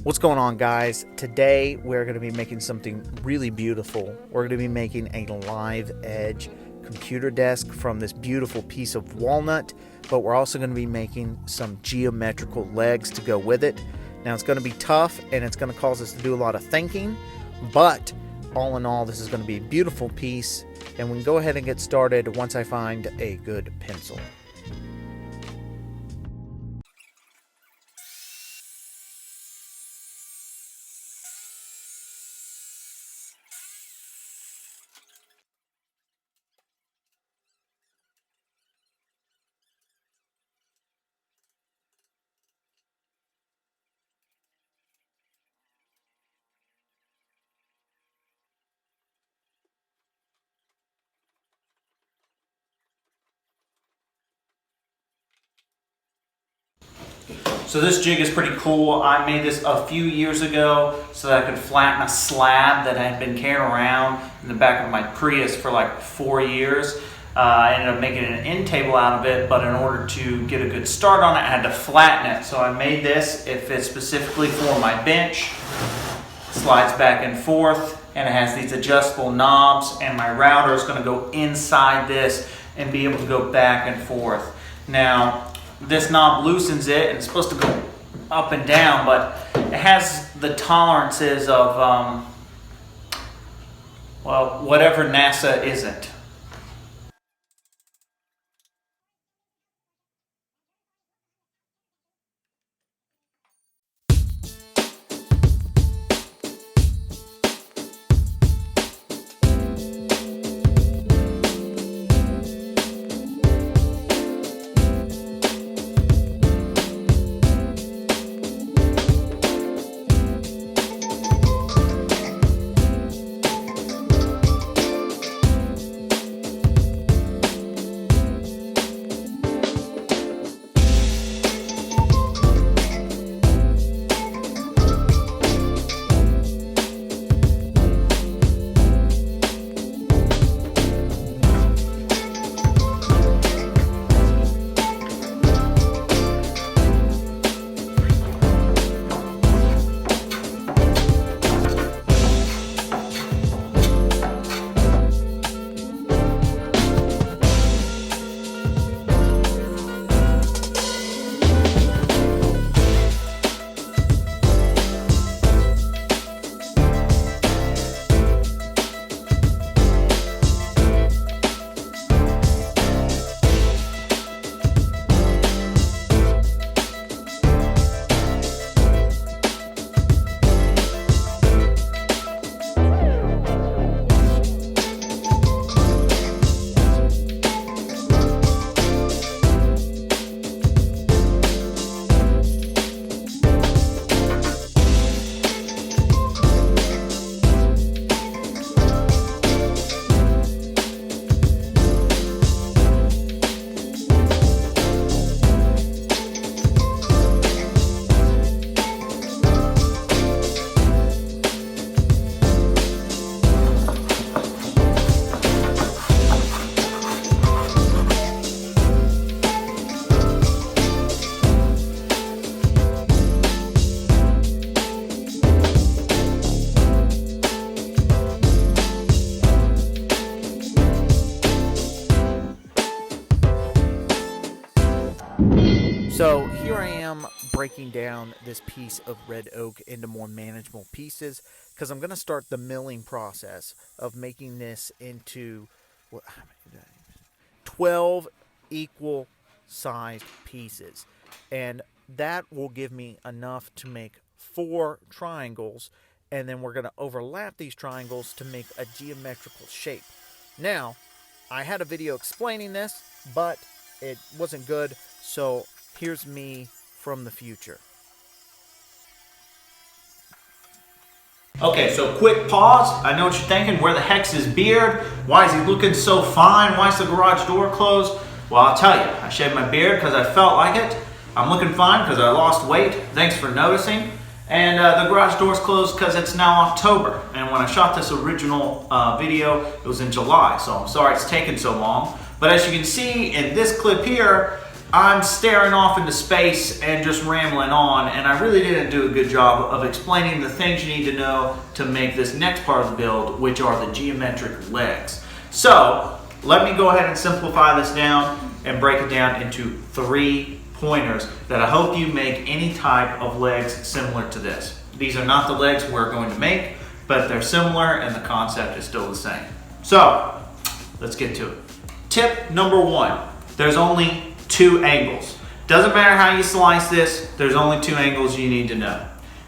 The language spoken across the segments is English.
What's going on, guys? Today we're going to be making something really beautiful. We're going to be making a live edge computer desk from this beautiful piece of walnut, but we're also going to be making some geometrical legs to go with it. Now, it's going to be tough and it's going to cause us to do a lot of thinking, but all in all, this is going to be a beautiful piece, and we can go ahead and get started once I find a good pencil. So this jig is pretty cool. I made this a few years ago so that I could flatten a slab that I had been carrying around in the back of my Prius for like 4 years. I ended up making an end table out of it, but in order to get a good start on it, I had to flatten it. So I made this. It fits specifically for my bench. Slides back and forth, and it has these adjustable knobs, and my router is going to go inside this and be able to go back and forth. Now, this knob loosens it, and it's supposed to go up and down, but it has the tolerances of, well, whatever NASA isn't. So here I am breaking down this piece of red oak into more manageable pieces, because I'm going to start the milling process of making this into 12 equal sized pieces, and that will give me enough to make 4 triangles, and then we're going to overlap these triangles to make a geometrical shape. Now, I had a video explaining this, but it wasn't good, so here's me from the future. Okay, so quick pause. I know what you're thinking. Where the heck's his beard? Why is he looking so fine? Why is the garage door closed? Well, I'll tell you. I shaved my beard because I felt like it. I'm looking fine because I lost weight. Thanks for noticing. And the garage door's closed because it's now October. And when I shot this original video, it was in July. So I'm sorry it's taken so long. But as you can see in this clip here, I'm staring off into space and just rambling on, and I really didn't do a good job of explaining the things you need to know to make this next part of the build, which are the geometric legs. So let me go ahead and simplify this down and break it down into 3 pointers that I hope you make any type of legs similar to this. These are not the legs we're going to make, but they're similar and the concept is still the same. So let's get to it. Tip number 1, there's only 2 angles. Doesn't matter how you slice this, there's only 2 angles you need to know.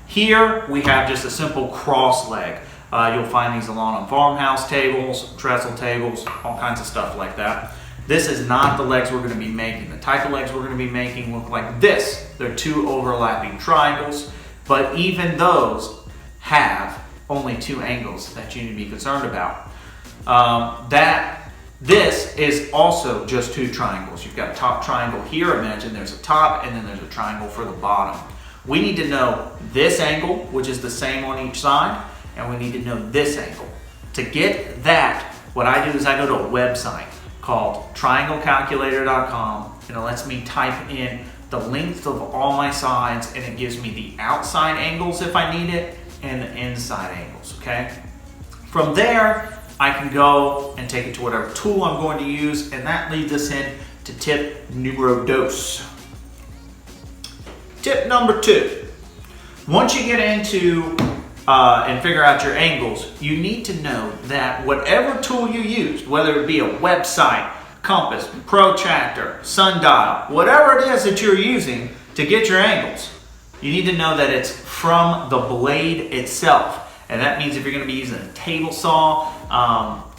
Here we have just a simple cross leg. You'll find these along on farmhouse tables, trestle tables, all kinds of stuff like that. This is not the legs we're going to be making. The type of legs we're going to be making look like this. They're 2 overlapping triangles, but even those have only 2 angles that you need to be concerned about. This is also just 2 triangles. You've got a top triangle here. Imagine there's a top and then there's a triangle for the bottom. We need to know this angle, which is the same on each side, and we need to know this angle. To get that, what I do is I go to a website called trianglecalculator.com, and it lets me type in the length of all my sides, and it gives me the outside angles if I need it and the inside angles, okay? From there, I can go and take it to whatever tool I'm going to use, and that leads us in to tip numero dos. Tip number 2. Once you get into and figure out your angles, you need to know that whatever tool you used, whether it be a website, compass, protractor, sundial, whatever it is that you're using to get your angles, you need to know that it's from the blade itself. And that means if you're going to be using a table saw,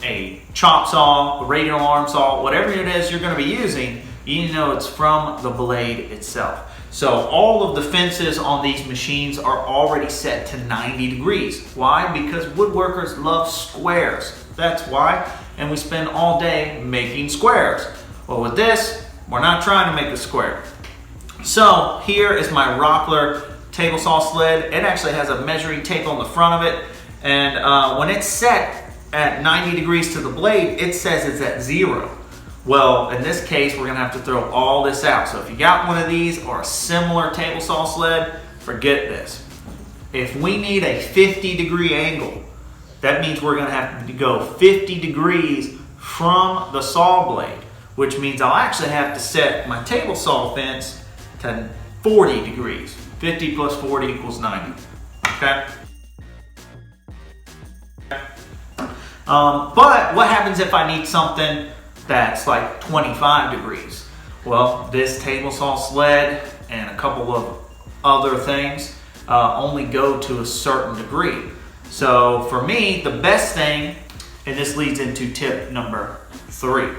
a chop saw, a radial arm saw, whatever it is you're going to be using, you need to know it's from the blade itself. So all of the fences on these machines are already set to 90 degrees. Why? Because woodworkers love squares. That's why. And we spend all day making squares. Well, with this, we're not trying to make a square. So here is my Rockler table saw sled. It actually has a measuring tape on the front of it. And when it's set at 90 degrees to the blade, it says it's at 0. Well, in this case, we're gonna have to throw all this out. So if you got one of these or a similar table saw sled, forget this. If we need a 50-degree angle, that means we're gonna have to go 50 degrees from the saw blade, which means I'll actually have to set my table saw fence to 40 degrees. 50 plus 40 equals 90, okay? But what happens if I need something that's like 25 degrees? Well, this table saw sled and a couple of other things only go to a certain degree. So for me, the best thing, and this leads into tip number 3.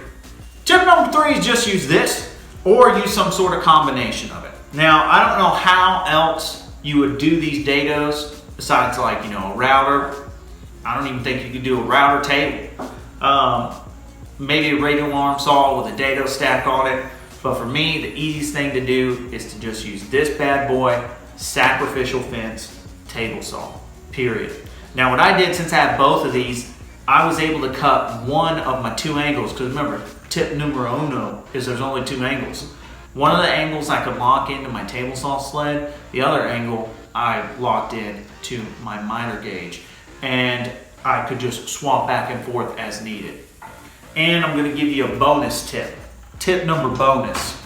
Tip number 3 is just use this or use some sort of combination of it. Now, I don't know how else you would do these dados besides like, a router. I don't even think you could do a router table. Maybe a radial arm saw with a dado stack on it. But for me, the easiest thing to do is to just use this bad boy, sacrificial fence, table saw, period. Now what I did, since I have both of these, I was able to cut one of my 2 angles, because remember, tip numero uno is there's only 2 angles. One of the angles I could lock into my table saw sled, the other angle I locked in to my miter gauge. And I could just swap back and forth as needed. And I'm gonna give you a bonus tip. Tip number bonus,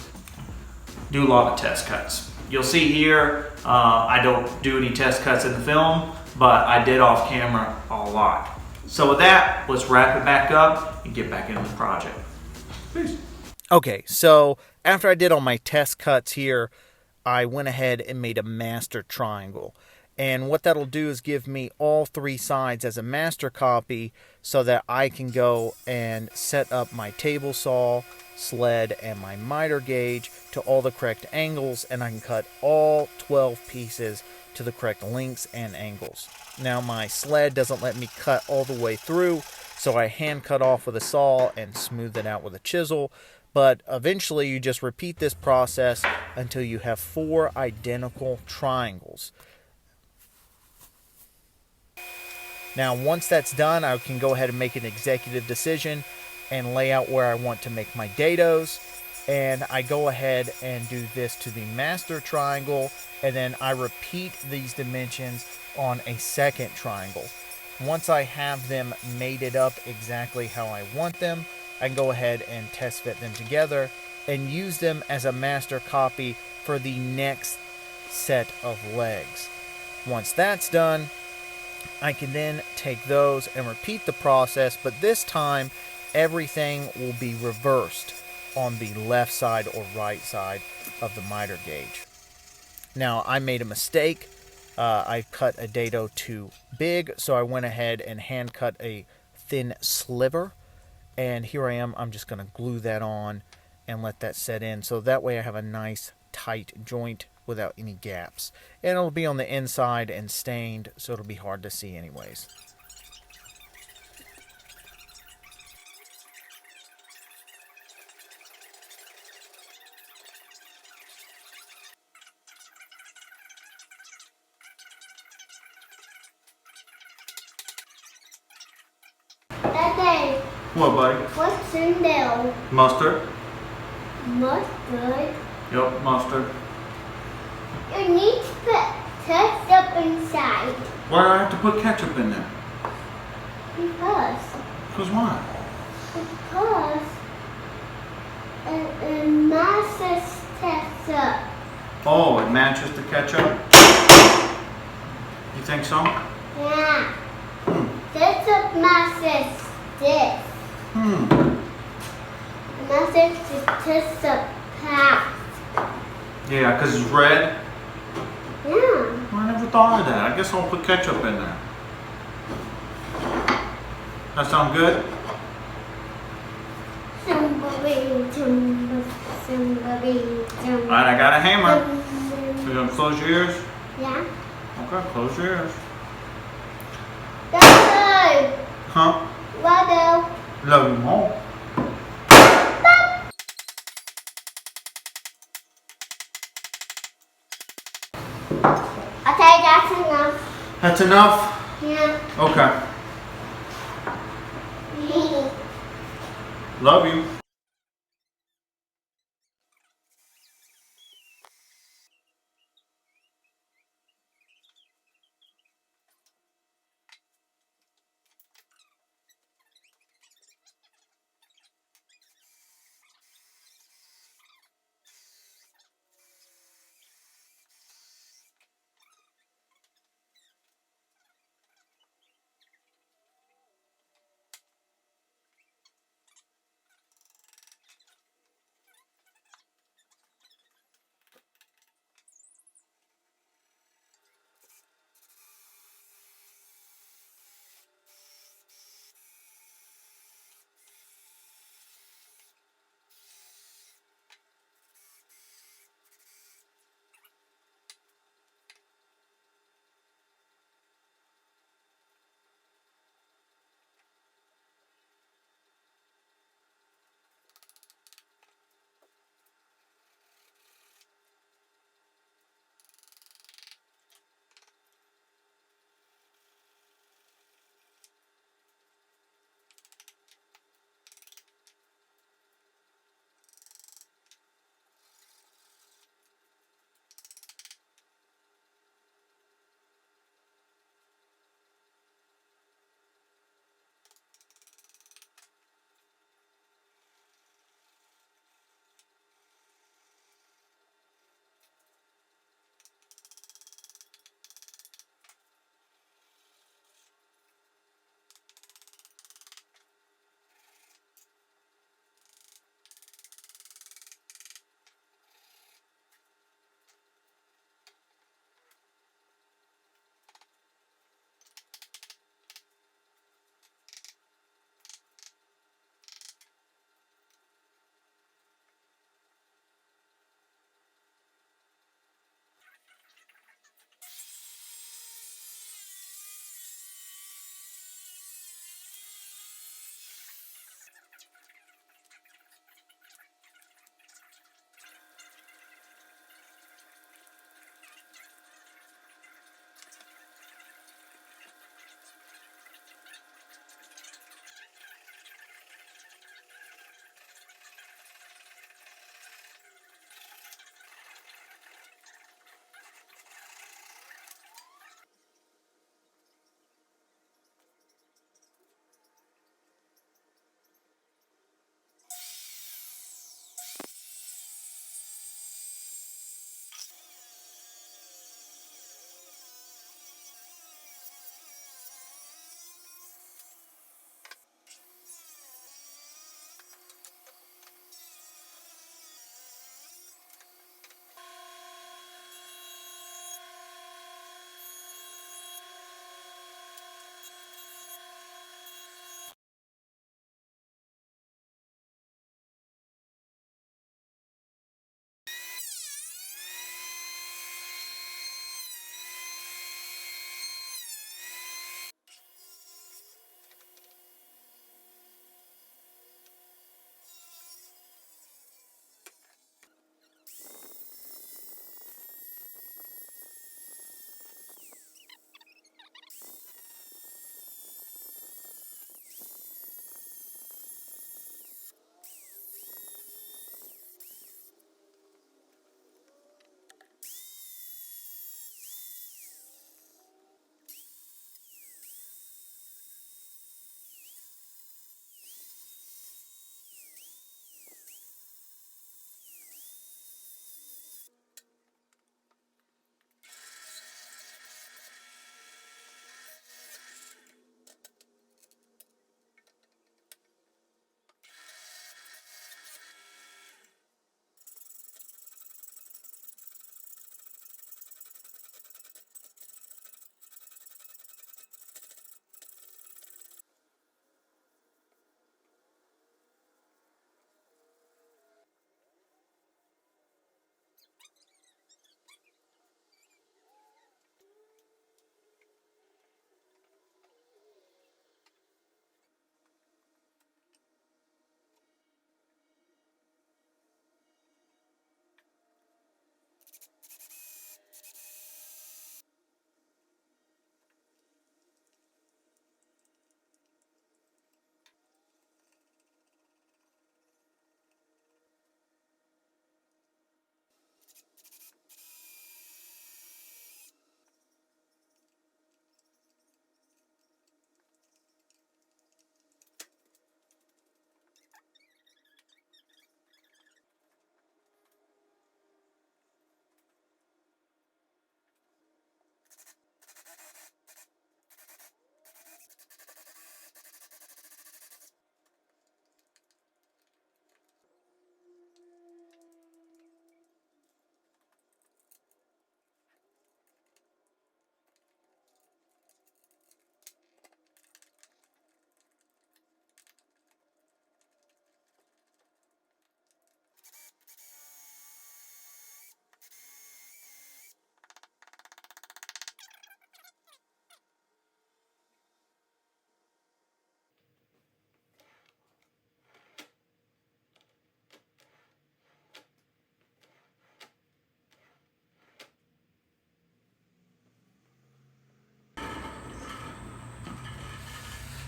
do a lot of test cuts. You'll see here, I don't do any test cuts in the film, but I did off camera a lot. So with that, let's wrap it back up and get back into the project. Peace. Okay, so after I did all my test cuts here, I went ahead and made a master triangle. And what that'll do is give me all 3 sides as a master copy so that I can go and set up my table saw, sled, and my miter gauge to all the correct angles, and I can cut all 12 pieces to the correct lengths and angles. Now my sled doesn't let me cut all the way through, so I hand cut off with a saw and smooth it out with a chisel. But eventually you just repeat this process until you have 4 identical triangles. Now, once that's done, I can go ahead and make an executive decision and lay out where I want to make my dados. and I go ahead and do this to the master triangle, and then I repeat these dimensions on a second triangle. Once I have them mated up exactly how I want them, I can go ahead and test fit them together and use them as a master copy for the next set of legs. Once that's done, I can then take those and repeat the process, but this time everything will be reversed on the left side or right side of the miter gauge. Now, I made a mistake. I cut a dado too big, so I went ahead and hand cut a thin sliver. And here I am. I'm just going to glue that on and let that set in. So that way I have a nice tight joint without any gaps. And it'll be on the inside and stained, so it'll be hard to see anyways. Okay, What, buddy? what's in there? Mustard. Mustard. Yep, mustard. You need to put ketchup inside. Why do I have to put ketchup in there? Because Why? it matches ketchup. Oh, it matches the ketchup? You think so? Yeah. Ketchup matches this. It matches the ketchup pack. Yeah, because it's red. Yeah. Well, I never thought of that. I guess I'll put ketchup in there. That sound good? Alright, I got a hammer. You gonna close your ears? Yeah. Okay, close your ears. Daddy, Huh? Waddle. Love you more. Okay, that's enough. That's enough? Yeah. Okay. Love you.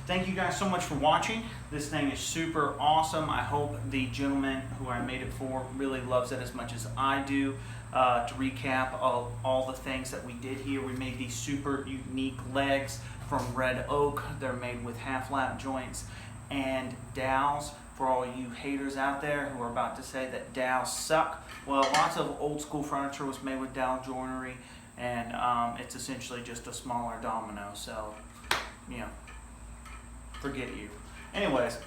thank you guys so much for watching. This thing is super awesome. I hope the gentleman who I made it for really loves it as much as I do. To recap all the things that we did here, we made these super unique legs from red oak. They're made with half lap joints and dowels. For all you haters out there who are about to say that dowels suck, well, lots of old school furniture was made with dowel joinery, and it's essentially just a smaller domino. So, you know, forget you. Anyways,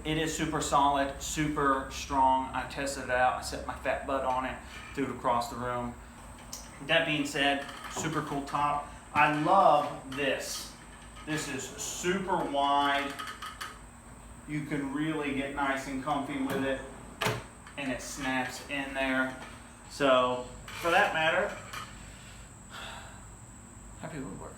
it is super solid, super strong. I tested it out. I set my fat butt on it, threw it across the room. That being said, super cool top. I love this. This is super wide. You can really get nice and comfy with it, and it snaps in there. So, for that matter, happy woodworking.